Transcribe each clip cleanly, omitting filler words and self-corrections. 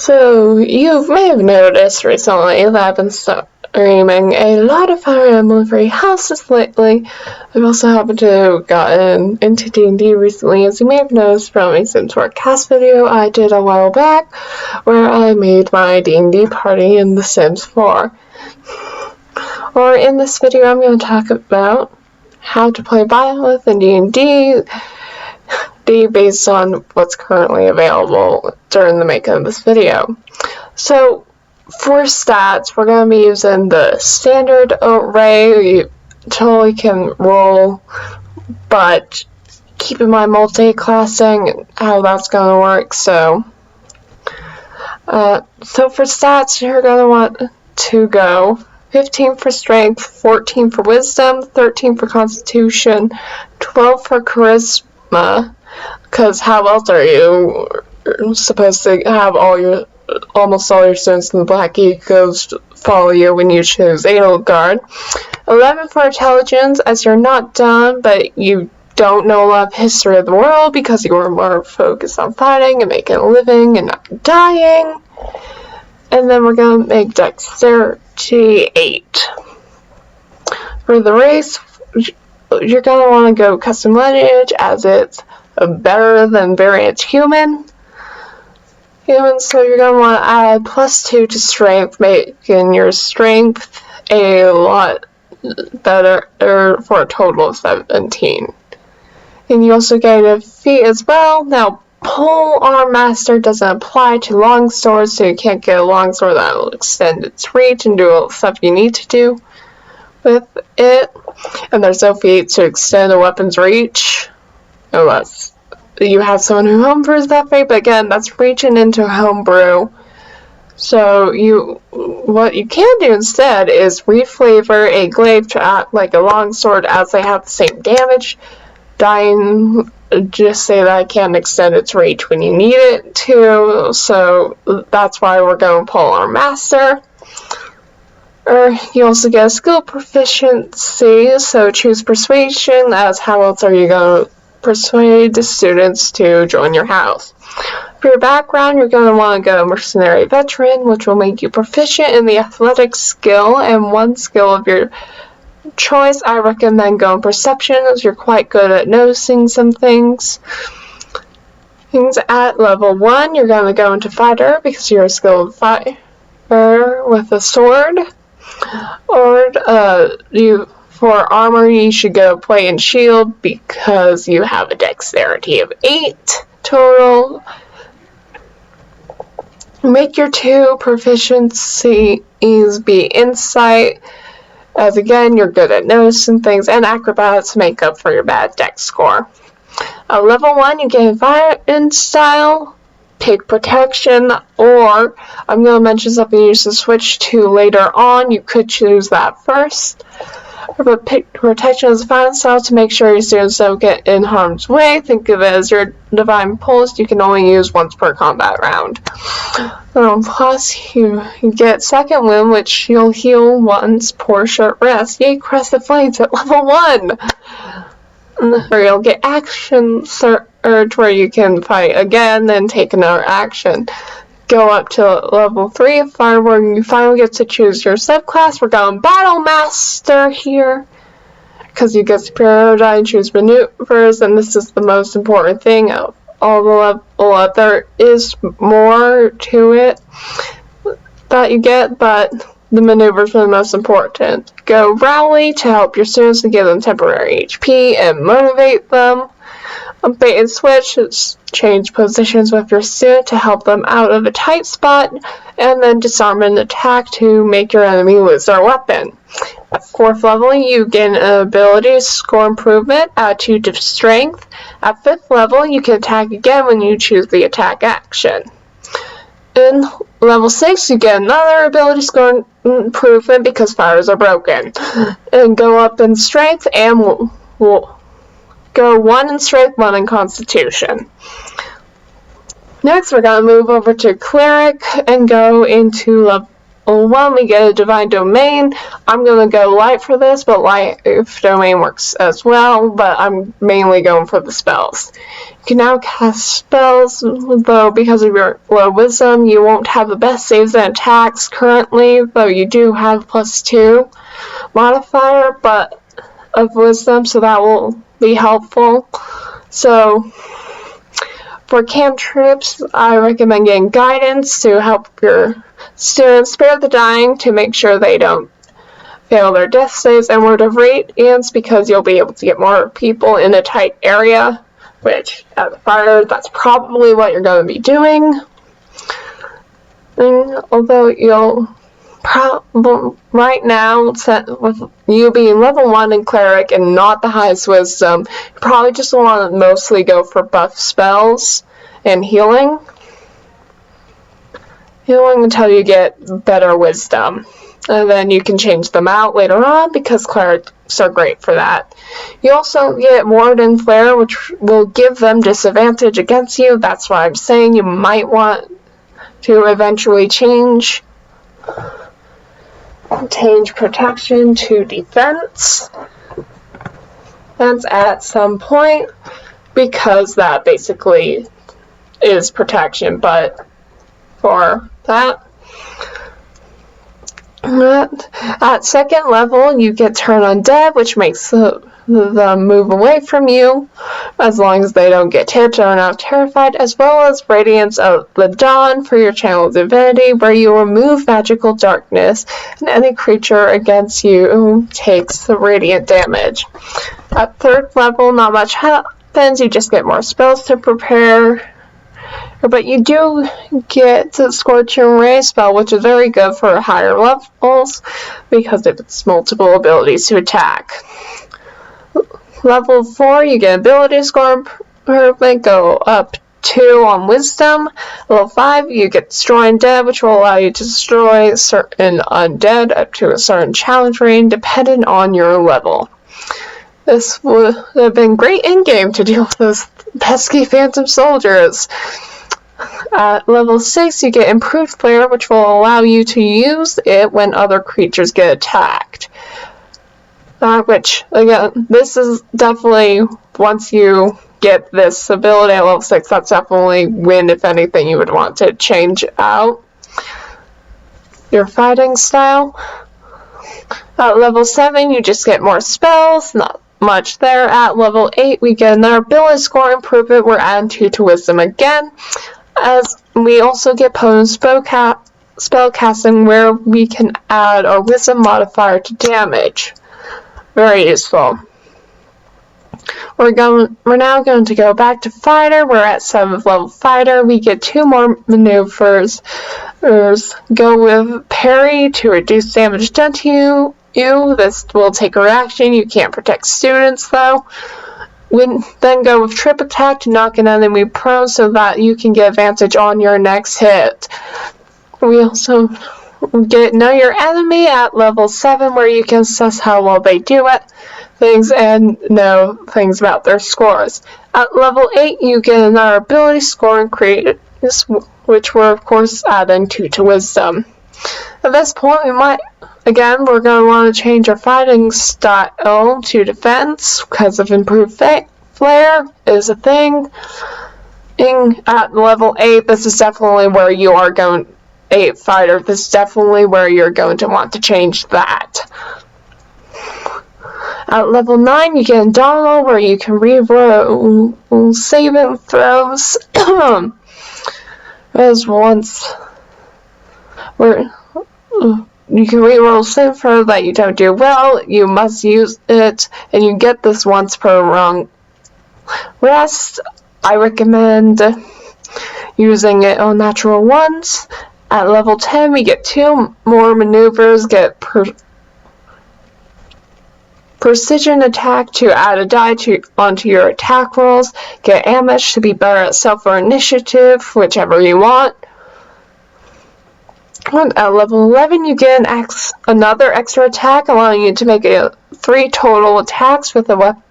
So, you may have noticed recently that I've been streaming a lot of Fire Emblem Free Houses lately. I've also happened to have gotten into D&D recently, as you may have noticed from a Sims 4 cast video I did a while back, where I made my D&D party in The Sims 4. Or in this video, I'm going to talk about how to play Byleth in D&D based on what's currently available during the making of this video. So, for stats, we're going to be using the standard array. You totally can roll, but keep in mind multi-classing and how that's going to work. So for stats, you're going to want to go 15 for strength, 14 for wisdom, 13 for constitution, 12 for charisma, because how else are you supposed to have almost all your students in the Black Eagles follow you when you choose Edelgard. 11 for intelligence, as you're not dumb, but you don't know a lot of history of the world because you are more focused on fighting and making a living and not dying. And then we're going to make dexterity 8. For the race, you're going to want to go custom lineage, as it's better than variant human. So you're going to want to add +2 to strength, making your strength a lot better for a total of 17. And you also get a feat as well. Now, Pole Arm Master doesn't apply to longswords, so you can't get a longsword that will extend its reach and do all the stuff you need to do with it. And there's no feat to extend a weapon's reach, unless you have someone who homebrews that way, but again, that's reaching into homebrew. So what you can do instead is reflavor a glaive to act like a longsword, as they have the same damage. Dying, just say that I can't extend its reach when you need it to, so that's why we're going Polearm Master. You also get a skill proficiency, so choose Persuasion, as how else are you going to persuade the students to join your house. For your background, you're going to want to go Mercenary Veteran, which will make you proficient in the athletic skill, and one skill of your choice. I recommend going Perception, as you're quite good at noticing some things. At level 1, you're going to go into Fighter, because you're a skilled fighter with a sword. Or for armor, you should go Plate and Shield, because you have a dexterity of 8 total. Make your 2 proficiencies be Insight, as again, you're good at noticing things, and Acrobatics make up for your bad dex score. Level 1, you get Violent Style, pick Protection, or I'm going to mention something you should switch to later on. You could choose that first. But pick Protection as a Violent Style to make sure your students don't get in harm's way. Think of it as your Divine Pulse you can only use once per combat round. Plus, you get Second Wind, which you'll heal once per short rest. Yay, Crest of Flames at level 1! Or you'll get Action Surge, where you can fight again, then take another action. Go up to level 3 of Fire, where you finally get to choose your subclass. We're going Battle Master here, because you get superiority and choose maneuvers, and this is the most important thing of all the level up. There is more to it that you get, but the maneuvers are the most important. Go Rally to help your students to give them temporary HP and motivate them. Bait and Switch is change positions with your student to help them out of a tight spot, and then Disarm and Attack to make your enemy lose their weapon. At 4th level, you gain an ability Score Improvement, add 2 to Strength. At 5th level, you can attack again when you choose the attack action. In level 6, you get another ability Score Improvement because fires are broken. And go up in Strength, and we'll go 1 in Strength, 1 in Constitution. Next, we're going to move over to Cleric and go into 1, we get a Divine Domain. I'm going to go Light for this, but Life Domain works as well, but I'm mainly going for the spells. You can now cast spells, though because of your low wisdom, you won't have the best saves and attacks currently, though you do have +2 modifier but of wisdom, so that will be helpful. So for cantrips, I recommend getting guidance to help your students spare the dying to make sure they don't fail their death saves, and Word of Radiance because you'll be able to get more people in a tight area, which at the fire, that's probably what you're going to be doing. And although you'll probably, right now, with you being level 1 in Cleric and not the highest wisdom, you probably just want to mostly go for buff spells and healing. Healing until you get better wisdom. And then you can change them out later on because clerics are great for that. You also get Ward and Flare, which will give them disadvantage against you. That's why I'm saying you might want to eventually change protection to defense. That's at some point because that basically is protection, but for that. At second level, you get Turn Undead, which makes them move away from you, as long as they don't get hit or are not terrified, as well as Radiance of the Dawn for your Channel Divinity, where you remove magical darkness, and any creature against you takes the radiant damage. At third level, not much happens, you just get more spells to prepare. But you do get the Scorching Ray spell, which is very good for higher levels because of its multiple abilities to attack. Level 4, you get ability score improvement, go up 2 on Wisdom. Level 5, you get Destroy Undead, which will allow you to destroy certain undead up to a certain challenge range, depending on your level. This would have been great in-game to deal with those pesky phantom soldiers. At level 6, you get Improved Flare, which will allow you to use it when other creatures get attacked. Which, again, this is definitely, once you get this ability at level 6, that's definitely when, if anything, you would want to change out your fighting style. At level 7, you just get more spells, not much there. At level 8, we get another ability score improvement. We're adding 2 to Wisdom again. As we also get potent spell casting, where we can add our Wisdom modifier to damage. Very useful. We're now going to go back to Fighter. We're at 7th level Fighter. We get 2 more maneuvers. Go with Parry to reduce damage done to you. This will take a reaction. You can't protect students though. Then go with Trip Attack to knock an enemy prone so that you can get advantage on your next hit. We also get Know Your Enemy at level 7, where you can assess how well they do at things and know things about their scores. At level 8, you get another ability score and create this, which we're of course adding 2 to Wisdom. At this point, we're going to want to change our fighting style to defense because of Improved Flare is a thing. At level 8, this is definitely where you are going. 8 Fighter, this is definitely where you're going to want to change that. At level 9, you get Indomitable, where you can reroll saving throws. As once, where you can reroll save throw that you don't do well, you must use it, and you get this once per long rest. I recommend using it on natural ones. At level 10, we get 2 more maneuvers, get Precision Attack to add a die onto your attack rolls, get Ambush to be better at Stealth or Initiative, whichever you want. And at level 11, you get another extra attack, allowing you to make 3 total attacks with a weapon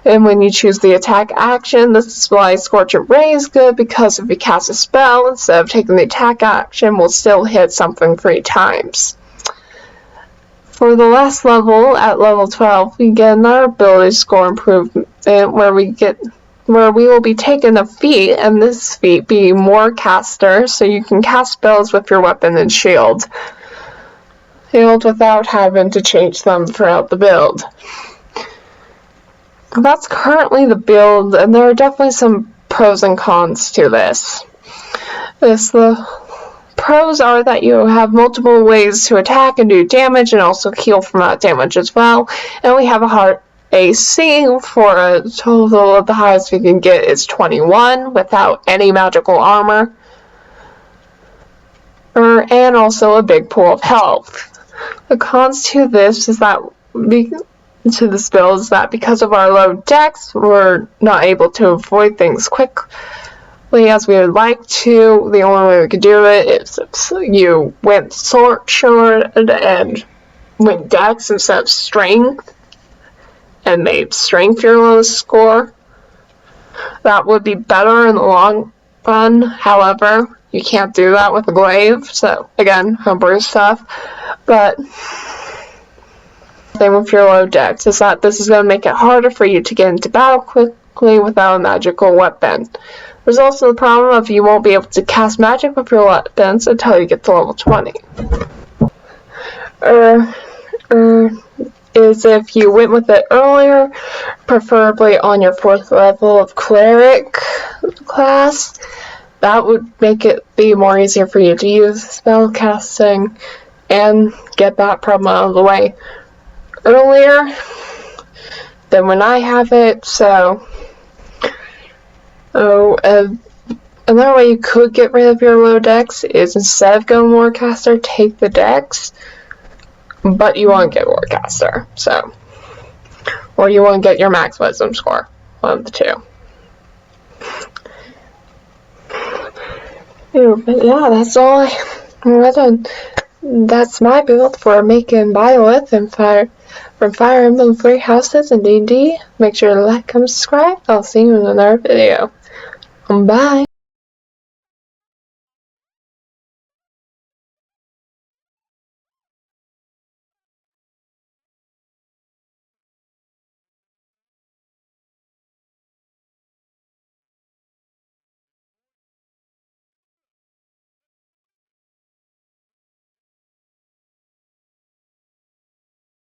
And when you choose the attack action, the display Scorching Ray is good because if you cast a spell, instead of taking the attack action, we'll still hit something 3 times. For the last level, at level 12, we get another ability score improvement where we will be taking a feat, and this feat be More Caster, so you can cast spells with your weapon and shield without having to change them throughout the build. That's currently the build, and there are definitely some pros and cons to this. The pros are that you have multiple ways to attack and do damage, and also heal from that damage as well. And we have a hard AC for a total of the highest we can get is 21 without any magical armor. And also a big pool of health. The cons to this is that because of our low dex, we're not able to avoid things quickly as we would like to. The only way we could do it is if you went short and went dex instead of strength, and made strength your lowest score. That would be better in the long run. However, you can't do that with a glaive, so again, homebrew stuff. But the thing with your low dex is that this is going to make it harder for you to get into battle quickly without a magical weapon. There's also the problem of you won't be able to cast magic with your weapons until you get to level 20. Is if you went with it earlier, preferably on your 4th level of Cleric class, that would make it be more easier for you to use spell casting and get that problem out of the way earlier than when I have it. So another way you could get rid of your low dex is instead of going More Caster, take the dex, but you won't get More Caster, so, or you won't get your max wisdom score, one of the two. But yeah, that's all that's my build for making Byleth and from Fire Emblem 3 Houses and D&D. Make sure to like, comment, subscribe. I'll see you in another video. Bye!